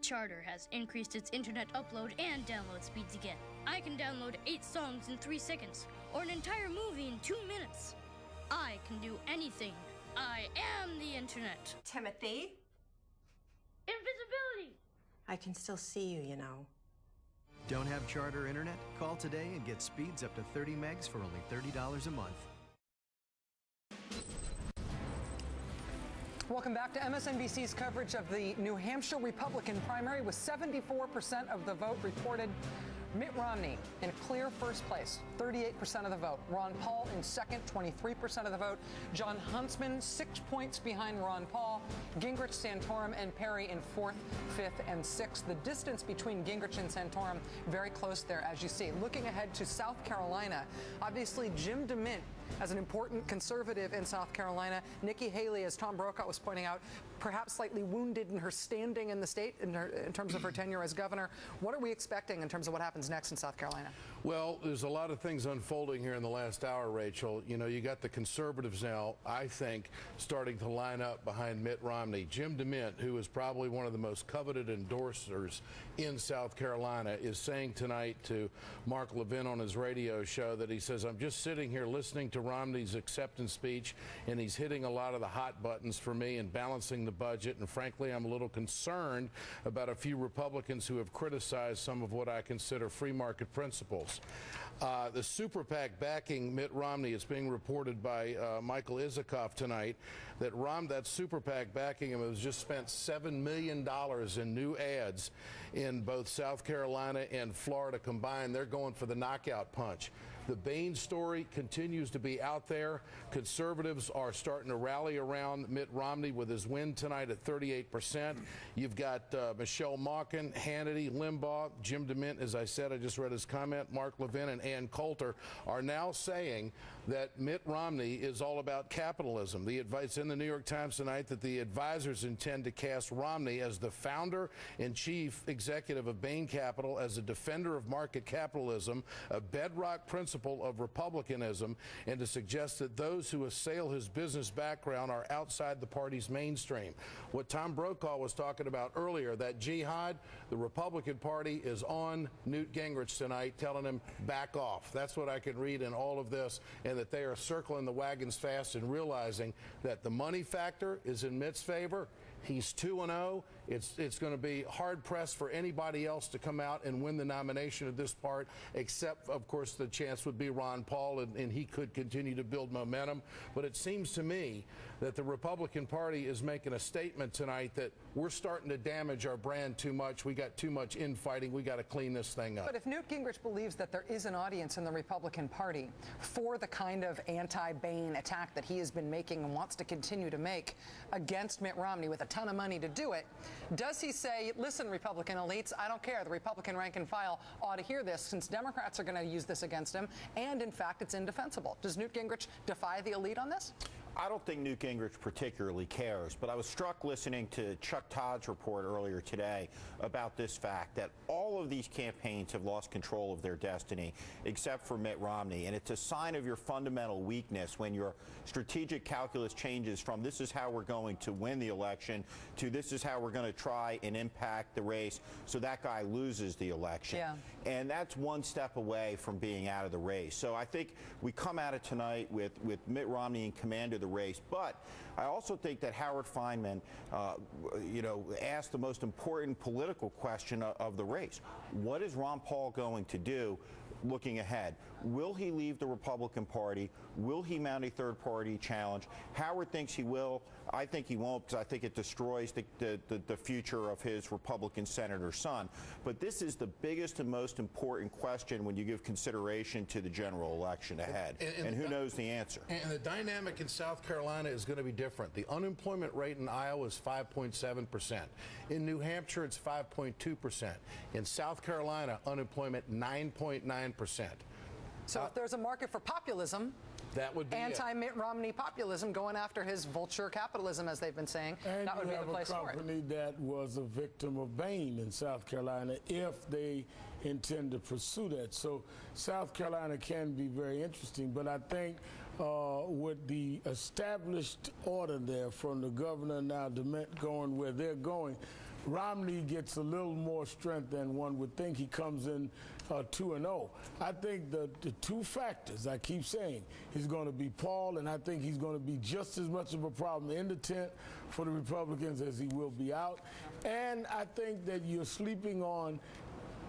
Charter has increased its internet upload and download speeds again. I can download 8 songs in 3 seconds, or an entire movie in 2 minutes. I can do anything. I am the internet. Timothy? Invisibility! I can still see you, you know. Don't have Charter internet? Call today and get speeds up to 30 megs for only $30 a month. Welcome back to MSNBC's coverage of the New Hampshire Republican primary, with 74% of the vote reported. Mitt Romney in clear first place, 38% of the vote. Ron Paul in second, 23% of the vote. John Huntsman 6 points behind Ron Paul. Gingrich, Santorum, and Perry in fourth, fifth, and sixth. The distance between Gingrich and Santorum very close there, as you see. Looking ahead to South Carolina, obviously Jim DeMint as an important conservative in South Carolina. Nikki Haley, as Tom Brokaw was pointing out, perhaps slightly wounded in her standing in the state in terms of her tenure as governor. What are we expecting in terms of what happens next in South Carolina? Well, there's a lot of things unfolding here in the last hour, Rachel. You know, you got the conservatives now, I think, starting to line up behind Mitt Romney. Jim DeMint, who is probably one of the most coveted endorsers in South Carolina, is saying tonight to Mark Levin on his radio show that he says, I'm just sitting here listening to Romney's acceptance speech, and he's hitting a lot of the hot buttons for me and balancing the budget. And frankly, I'm a little concerned about a few Republicans who have criticized some of what I consider free market principles. The super PAC backing Mitt Romney, is being reported by Michael Isikoff tonight that that super PAC backing him has just spent $7 million in new ads in both South Carolina and Florida combined. They're going for the knockout punch. The Bain story continues to be out there. Conservatives are starting to rally around Mitt Romney with his win tonight at 38%. You've got Michelle Malkin, Hannity, Limbaugh, Jim DeMint, as I said, I just read his comment, Mark Levin and Ann Coulter are now saying that Mitt Romney is all about capitalism. The advice in the New York Times tonight that the advisors intend to cast Romney as the founder and chief executive of Bain Capital as a defender of market capitalism, a bedrock principle of republicanism, and to suggest that those who assail his business background are outside the party's mainstream. What Tom Brokaw was talking about earlier, that jihad, the Republican Party is on Newt Gingrich tonight, telling him back off. That's what I can read in all of this, and that they are circling the wagons fast and realizing that the money factor is in Mitt's favor. He's 2-0. It's going to be hard-pressed for anybody else to come out and win the nomination of this part, except, of course, the chance would be Ron Paul, and he could continue to build momentum. But it seems to me that the Republican Party is making a statement tonight that we're starting to damage our brand too much. We got too much infighting. We got to clean this thing up. But if Newt Gingrich believes that there is an audience in the Republican Party for the kind of anti-Bain attack that he has been making and wants to continue to make against Mitt Romney with a ton of money to do it, does he say, listen, Republican elites, I don't care. The Republican rank and file ought to hear this, since Democrats are going to use this against him, and in fact, it's indefensible. Does Newt Gingrich defy the elite on this? I don't think Newt Gingrich particularly cares, but I was struck listening to Chuck Todd's report earlier today about this fact that all of these campaigns have lost control of their destiny except for Mitt Romney, and it's a sign of your fundamental weakness when your strategic calculus changes from this is how we're going to win the election to this is how we're going to try and impact the race so that guy loses the election. Yeah. And that's one step away from being out of the race. So I think we come at it tonight with Mitt Romney in command of the race. But I also think that Howard Fineman, asked the most important political question of the race. What is Ron Paul going to do looking ahead? Will he leave the Republican Party? Will he mount a third-party challenge? Howard thinks he will. I think he won't, because I think it destroys the future of his Republican senator's son. But this is the biggest and most important question when you give consideration to the general election ahead. And who knows the answer? And the dynamic in South Carolina is going to be different. The unemployment rate in Iowa is 5.7%. In New Hampshire, it's 5.2%. In South Carolina, unemployment 9.9%. So if there's a market for populism, that would be anti-Mitt Romney populism going after his vulture capitalism, as they've been saying, and that would be the place for it. you have a company that was a victim of Bain in South Carolina if they intend to pursue that. So South Carolina can be very interesting, but I think with the established order there from the governor, now DeMint going where they're going, Romney gets a little more strength than one would think. He comes in 2-0. I think the two factors I keep saying, he's going to be Paul, and I think he's going to be just as much of a problem in the tent for the Republicans as he will be out. And I think that you're sleeping on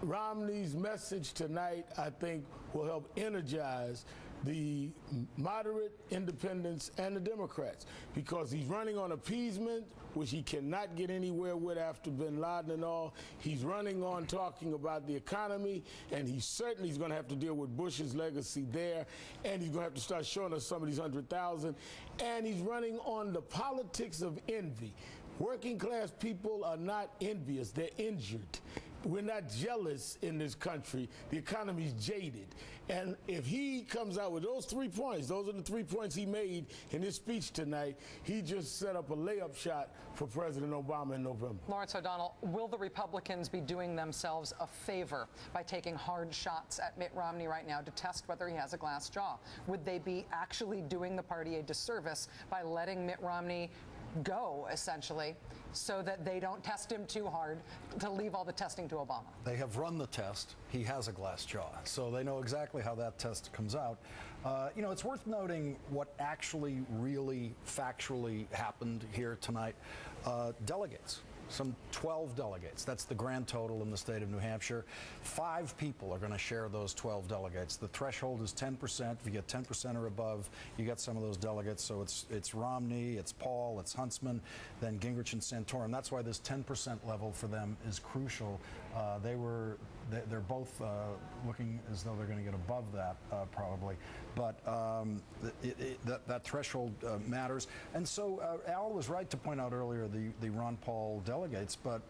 Romney's message tonight, I think, will help energize the moderate independents and the Democrats, because he's running on appeasement, which he cannot get anywhere with after bin Laden and all. He's running on talking about the economy, and he certainly is going to have to deal with Bush's legacy there, and he's going to have to start showing us some of these 100,000. And he's running on the politics of envy. Working class people are not envious, they're injured. We're not jealous in this country. The economy's jaded. And if he comes out with those 3 points, those are the 3 points he made in his speech tonight, he just set up a layup shot for President Obama in November. Lawrence O'Donnell, will the Republicans be doing themselves a favor by taking hard shots at Mitt Romney right now to test whether he has a glass jaw? Would they be actually doing the party a disservice by letting Mitt Romney go, essentially, so that they don't test him too hard, to leave all the testing to Obama? They have run the test. He has a glass jaw, so they know exactly how that test comes out. You know, it's worth noting what actually really factually happened here tonight. Delegates. Some 12 delegates. That's the grand total in the state of New Hampshire. 5 people are going to share those 12 delegates. The threshold is 10%. If you get 10% or above, you get some of those delegates. So it's Romney, it's Paul, it's Huntsman, then Gingrich and Santorum. That's why this 10% level for them is crucial. They're both looking as though they're going to get above that probably, but that threshold matters. And so Al was right to point out earlier the Ron Paul delegates, but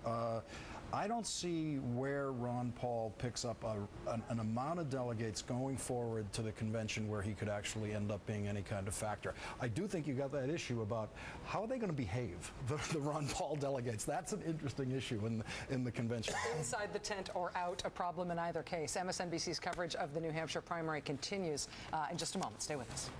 I don't see where Ron Paul picks up an amount of delegates going forward to the convention where he could actually end up being any kind of factor. I do think you got that issue about how are they going to behave, the Ron Paul delegates. That's an interesting issue in the convention. Inside the tent or out, a problem in either case. MSNBC's coverage of the New Hampshire primary continues in just a moment. Stay with us.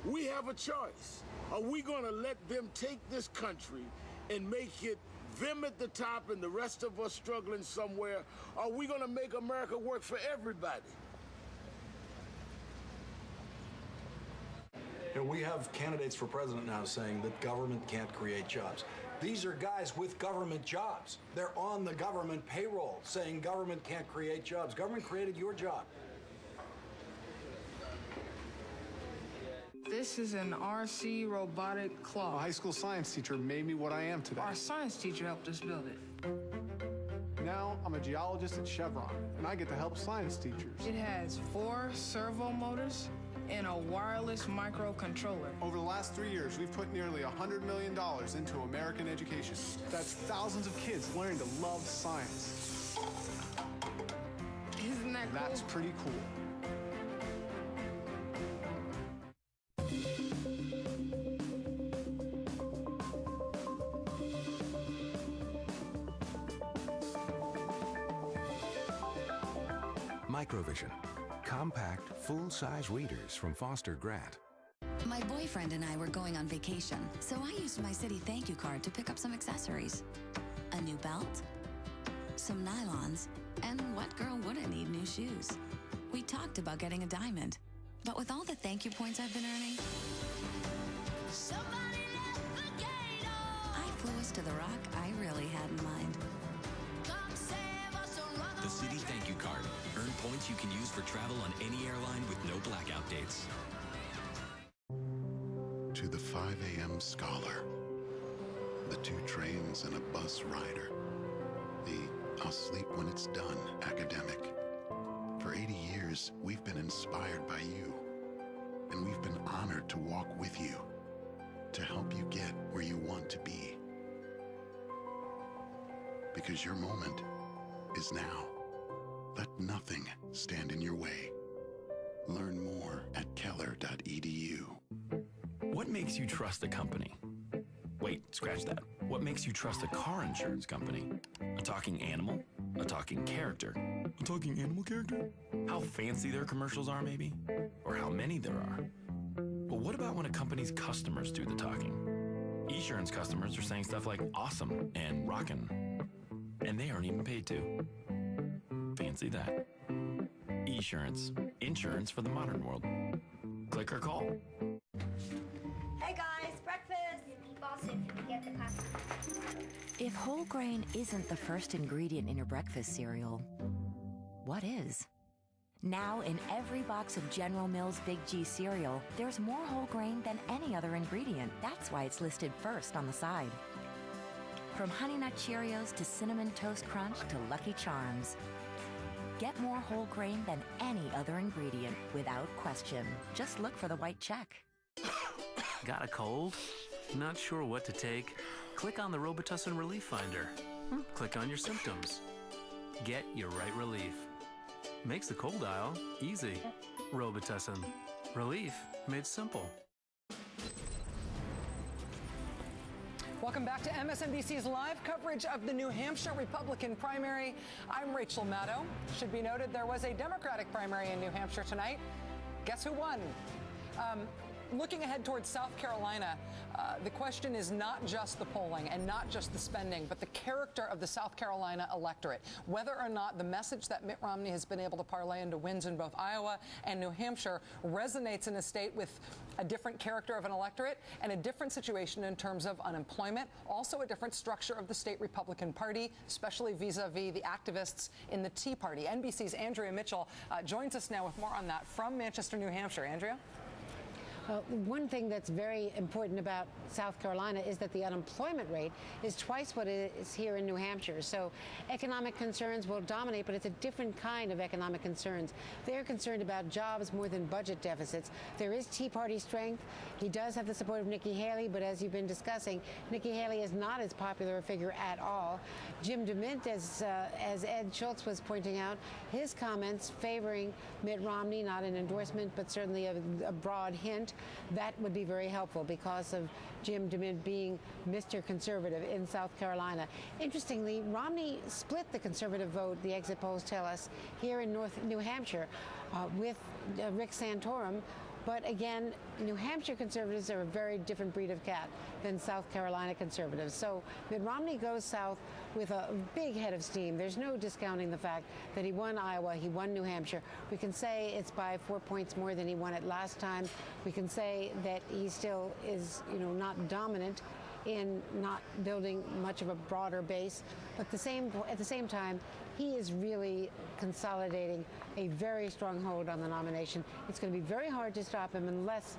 We have a choice. Are we going to let them take this country and make it them at the top and the rest of us struggling somewhere? Are we going to make America work for everybody? You know, we have candidates for president now saying that government can't create jobs. These are guys with government jobs. They're on the government payroll saying government can't create jobs. Government created your job. This is an RC robotic claw. A high school science teacher made me what I am today. Our science teacher helped us build it. Now I'm a geologist at Chevron, and I get to help science teachers. It has 4 servo motors and a wireless microcontroller. Over the last 3 years, we've put nearly $100 million into American education. That's thousands of kids learning to love science. Isn't that cool? That's pretty cool. Microvision. Compact, full-size readers from Foster Grant. My boyfriend and I were going on vacation, so I used my city thank you card to pick up some accessories. A new belt, some nylons, and what girl wouldn't need new shoes? We talked about getting a diamond, but with all the thank you points I've been earning, somebody left the gate on. I flew us to the rock I really had in mind. The City Thank You Card. Earn points you can use for travel on any airline with no blackout dates. To the 5 a.m. scholar, the 2 trains and a bus rider, the I'll sleep when it's done academic. For 80 years, we've been inspired by you, and we've been honored to walk with you, to help you get where you want to be. Because your moment is now. Let nothing stand in your way. Learn more at keller.edu. What makes you trust a company? Wait, scratch that. What makes you trust a car insurance company? A talking animal? A talking character? A talking animal character? How fancy their commercials are, maybe? Or how many there are? But what about when a company's customers do the talking? Esurance customers are saying stuff like awesome and rockin'. And they aren't even paid to. Fancy that. Esurance. Insurance for the modern world. Click or call. Hey guys, breakfast! Boss, if you can get the pasta. If whole grain isn't the first ingredient in your breakfast cereal, what is? Now, in every box of General Mills Big G cereal, there's more whole grain than any other ingredient. That's why it's listed first on the side. From Honey Nut Cheerios to Cinnamon Toast Crunch to Lucky Charms. Get more whole grain than any other ingredient without question. Just look for the white check. Got a cold? Not sure what to take? Click on the Robitussin Relief Finder. Click on your symptoms. Get your right relief. Makes the cold aisle easy. Robitussin. Relief made simple. Welcome back to MSNBC's live coverage of the New Hampshire Republican primary. I'm Rachel Maddow. Should be noted there was a Democratic primary in New Hampshire tonight. Guess who won? Looking ahead towards South Carolina, the question is not just the polling and not just the spending, but the character of the South Carolina electorate. Whether or not the message that Mitt Romney has been able to parlay into wins in both Iowa and New Hampshire resonates in a state with a different character of an electorate and a different situation in terms of unemployment, also a different structure of the state Republican Party, especially vis-a-vis the activists in the Tea Party. NBC's Andrea Mitchell joins us now with more on that from Manchester, New Hampshire. Andrea? One thing that's very important about South Carolina is that the unemployment rate is twice what it is here in New Hampshire. So economic concerns will dominate, but it's a different kind of economic concerns. They're concerned about jobs more than budget deficits. There is Tea Party strength. He does have the support of Nikki Haley, but as you've been discussing, Nikki Haley is not as popular a figure at all. Jim DeMint, as Ed Schultz was pointing out, his comments favoring Mitt Romney, not an endorsement, but certainly a broad hint, that would be very helpful because of Jim DeMint being Mr. Conservative in South Carolina. Interestingly, Romney split the conservative vote, the exit polls tell us, here in New Hampshire with Rick Santorum. But again, New Hampshire conservatives are a very different breed of cat than South Carolina conservatives. So Mitt Romney goes south with a big head of steam. There's no discounting the fact that he won Iowa, he won New Hampshire. We can say it's by 4 points more than he won it last time. We can say that he still is, not dominant in not building much of a broader base. But at the same time, he is really consolidating a very strong hold on the nomination. It's going to be very hard to stop him unless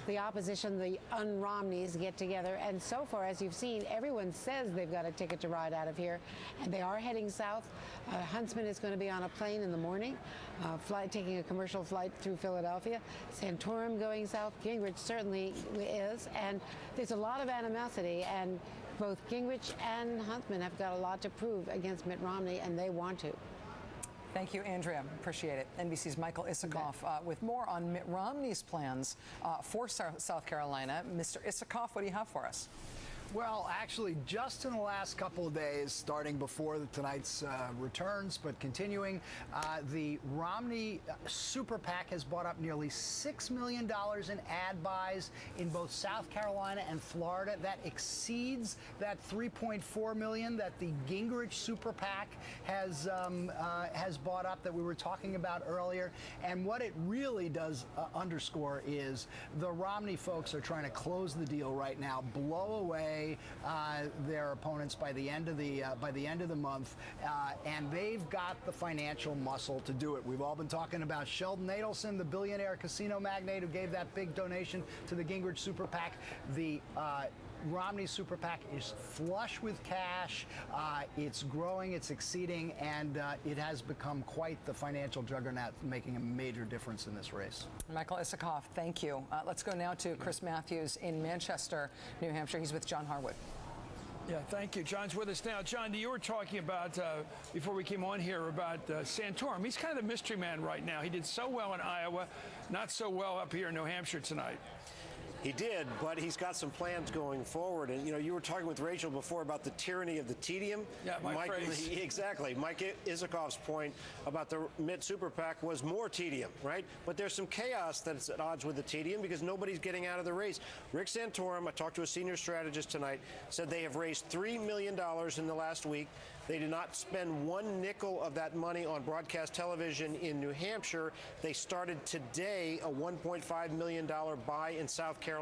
the opposition, the un-Romneys, get together. And so far, as you've seen, everyone says they've got a ticket to ride out of here, and they are heading south. Huntsman is going to be on a plane in the morning, taking a commercial flight through Philadelphia. Santorum going south. Gingrich certainly is. And there's a lot of animosity, and both Gingrich and Huntsman have got a lot to prove against Mitt Romney, and they want to. Thank you, Andrea. Appreciate it. NBC's Michael Isikoff with more on Mitt Romney's plans for South Carolina. Mr. Isikoff, what do you have for us? Well, actually, just in the last couple of days, starting before tonight's returns, but continuing, the Romney Super PAC has bought up nearly $6 million in ad buys in both South Carolina and Florida. That exceeds that $3.4 million that the Gingrich Super PAC has bought up that we were talking about earlier. And what it really does underscore is the Romney folks are trying to close the deal right now, blow away their opponents by the end of the month, and they've got the financial muscle to do it. We've all been talking about Sheldon Adelson, the billionaire casino magnate who gave that big donation to the Gingrich Super PAC. The Romney Super PAC is flush with cash. It's growing, it's exceeding, and it has become quite the financial juggernaut, making a major difference in this race. Michael Isikoff, thank you. Let's go now to Chris Matthews in Manchester, New Hampshire. He's with John Harwood. Yeah, thank you. John's with us now. John, you were talking about, before we came on here, about Santorum. He's kind of the mystery man right now. He did so well in Iowa, not so well up here in New Hampshire tonight. He did, but he's got some plans going forward. And, you were talking with Rachel before about the tyranny of the tedium. Yeah, my phrase. Exactly. Mike Isikoff's point about the Mitt Super PAC was more tedium, right? But there's some chaos that's at odds with the tedium because nobody's getting out of the race. Rick Santorum, I talked to a senior strategist tonight, said they have raised $3 million in the last week. They did not spend one nickel of that money on broadcast television in New Hampshire. They started today a $1.5 million buy in South Carolina.